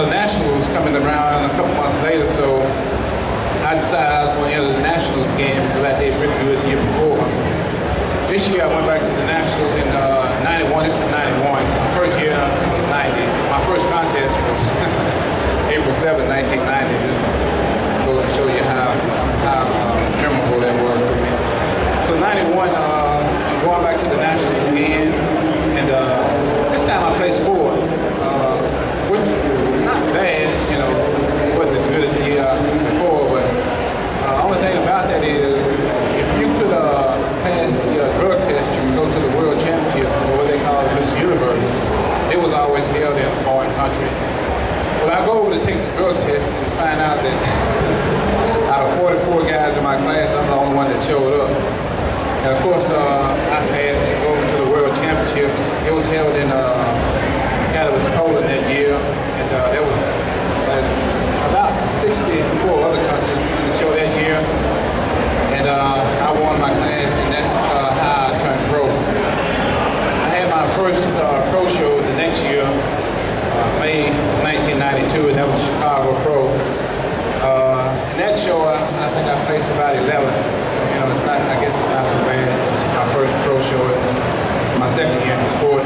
Well, the Nationals was coming around a couple months later, so I decided I was going to enter the Nationals again because I did pretty good the year before. This year I went back to the Nationals in 91, this is 91. My first year, 90. My first contest was April 7, 1990. It goes to show you how memorable that was to me. So 91, I'm going back to the Nationals again, and this time I played sport, which was not bad, you know, wasn't as good as the year before, but the only thing about that is if you could pass the drug test, you could go to the World Championship, or what they call Miss Universe. It was always held in a foreign country. When I go over to take the drug test and find out that out of 44 guys in my class, I'm the only one that showed up. And of course, I passed and go to the World Championships. It was held in Poland that year, and there was about 64 other countries in the show that year. And I won my class, and that's how I turned pro. I had my first pro show the next year, May 1992, and that was Chicago Pro. In that show, I think I placed about 11th. You know, it's not, I guess it's not so bad. My first pro show, my second year in the sport.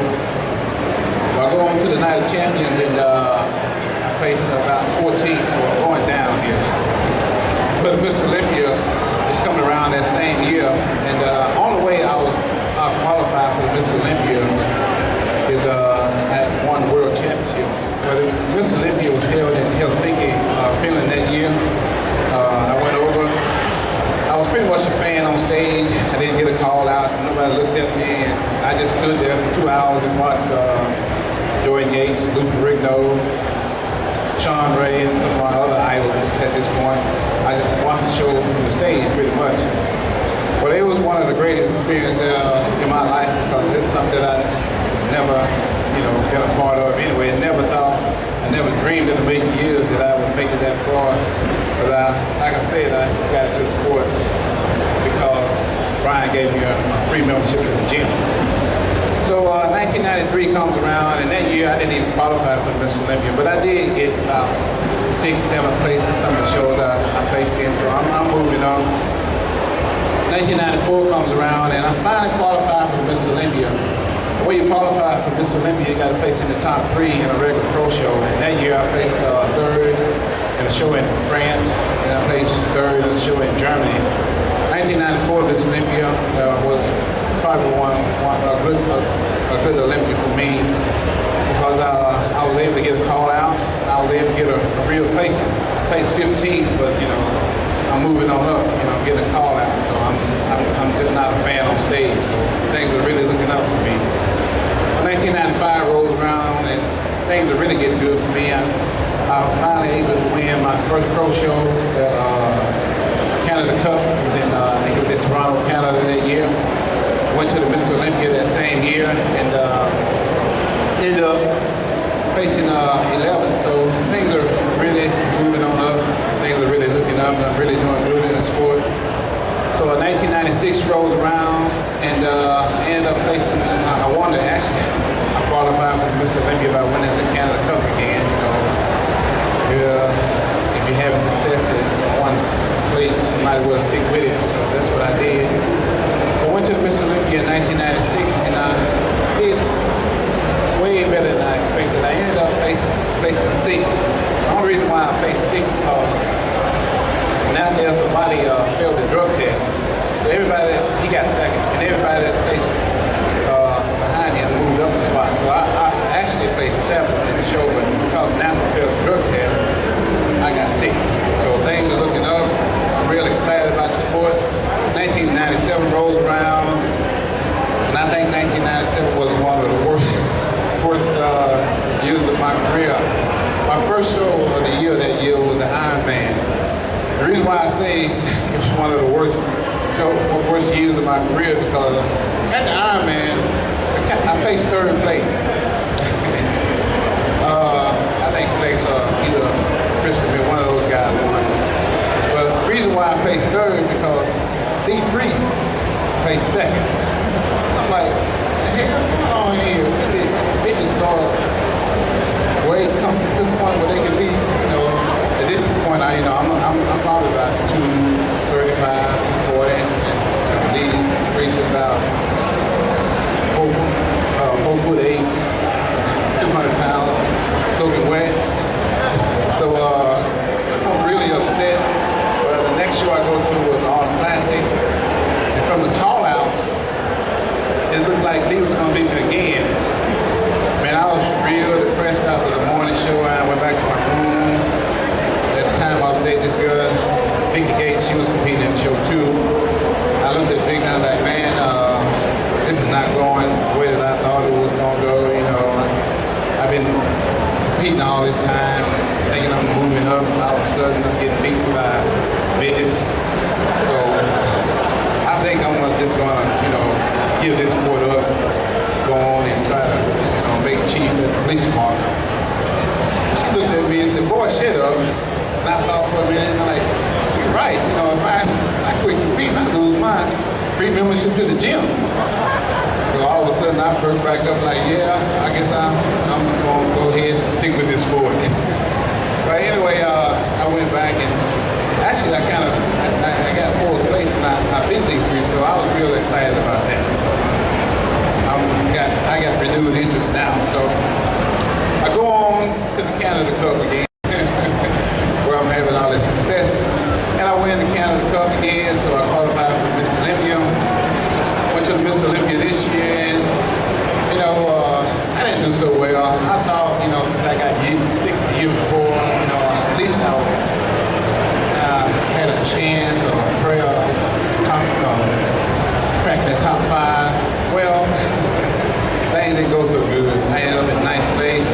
I go on to the Night of Champions, and I placed about 14th, so I'm going down here. But Mr. Olympia is coming around that same year, and on the way I qualified for Mr. Olympia is at one World Championship. But Mr. Olympia was held in Helsinki, Finland that year. I went over. I was pretty much a fan on stage. I didn't get a call out. Nobody looked at me, and I just stood there for 2 hours and watched Joy Yates, Luther Rigno, Sean Ray, and some of my other idols at this point. I just watched the show from the stage pretty much. But it was one of the greatest experiences in my life because it's something that I never, you know, been a part of anyway. I never dreamed in a million years that I would make it that far. Because like I said, I just got into the sport because Brian gave me a free membership to the gym. So 1993 comes around, and that year I didn't even qualify for Mr. Olympia, but I did get about 6th, 7th place in some of the shows I placed in, so I'm moving on. 1994 comes around, and I finally qualified for Mr. Olympia. The way you qualify for Mr. Olympia, you got to place in the top 3 in a regular pro show, and that year I placed 3rd in a show in France, and I placed 3rd in a show in Germany. 1994 Mr. Olympia was probably a good Olympic for me because I was able to get a call out. I was able to get a real place. I placed 15th, but you know, I'm moving on up. You know, getting a call out. So I'm just not a fan on stage. So things are really looking up for me. 1995 rolls around and things are really getting good for me. I was finally able to win my first pro show, the Canada Cup. I think it was in Toronto, Canada that year. Went to the Mr. Olympia that same year and ended up placing 11th. So things are really moving on up. Things are really looking up, and I'm really doing good in the sport. So 1996 rolls around, and I ended up placing. I wanted actually. I qualified for the Mr. Olympia by winning the Canada Cup again. You know, if you're having success at one place, you might as well stick with it. So that's what I did. I went to the Mr. Olympia in 1996, and I did way better than I expected. I ended up placing 6th. The only reason why I placed 6th because Nasser El-Somali failed the drug test. So everybody, he got 2nd, and everybody that placed behind him moved up the spot. So I actually placed 7th in the show, but because Nasser failed the drug test, I got 6th. So things are looking up. I'm real excited about the sport. 1997 rolls around, and I think 1997 was one of the worst years of my career. My first show of the year that year was the Ironman. The reason why I say it's one of the worst years of my career because at the Ironman, I placed 3rd place. I think place either Christopher, one of those guys won. But the reason why I placed 3rd because Lee Priest placed 2nd. I'm like, the hell going on here? They just started come to the point where they can 35, 40, and lead increase about 4'8", 200 pounds, soaking wet. So I'm really upset. But the next show I go to was on plastic. And from the call outs, it looked like Lee was going to beat me again. Man, I was real depressed after the morning show. I went back to my room. At the time I was dating this girl, Vicky Gates, she was competing in the show too. I looked at Vicky and I was like, man, this is not going the way that I thought it was going to go. You know, I've been competing all this time, thinking I'm moving up. All of a sudden, I'm getting beat by midgets. So I think I'm just going to, you know, give this sport up, go on and try to, you know, make chief at the police department. She looked at me and said, boy, shut up. And I thought for a minute, and I'm like, you're right. You know, if I quit competing, I lose my free membership to the gym. So all of a sudden, I perked back up like, yeah, I guess I'm going to go ahead and stick with this sport. But anyway, I went back and actually I got fourth place and I beat Lee Free, so I was real excited about that. I got renewed interest now, so I go on to the Canada Cup again, where I'm having all this success, and I win the Canada Cup again, so I qualified for Mr. Olympia. Went to the Mr. Olympia this year, and you know, I didn't do so well. I thought, you know, since I got hit 6 the year before, you know, at least I had a chance or a prayer crack that top 5. Well, things didn't go so good. I ended up in 9th place.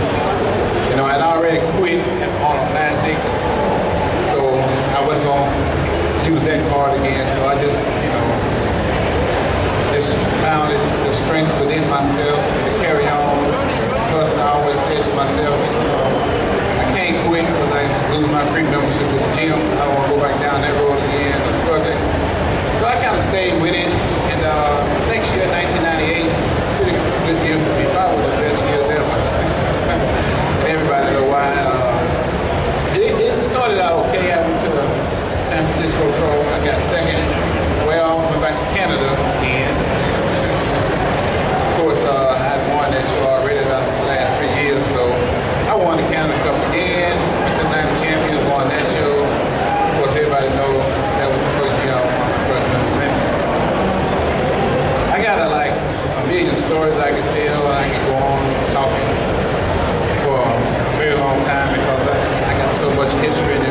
You know, I'd already quit on a plastic, so I wasn't going to use that card again. So I just, you know, just found the strength within myself to carry on. Plus, I always said to myself, you know, I can't quit because I lose my free membership with the gym. I don't want to go back down that road again or struggling. So I kind of stayed with it. And next year, 1998, pretty good year for me. Probably the best year ever. And everybody know why. It started out okay. I went to the San Francisco Pro. I got second. Well, went back to Canada again. Of course, I'd won that show already the last 3 years, so I won the Canada Cup again. Went to 90 champions, won that show. Of course, everybody knows that was the first year I won my first Mr. Olympia. I got like a million stories I could tell, and I could go on talking for a very long time because I got so much history in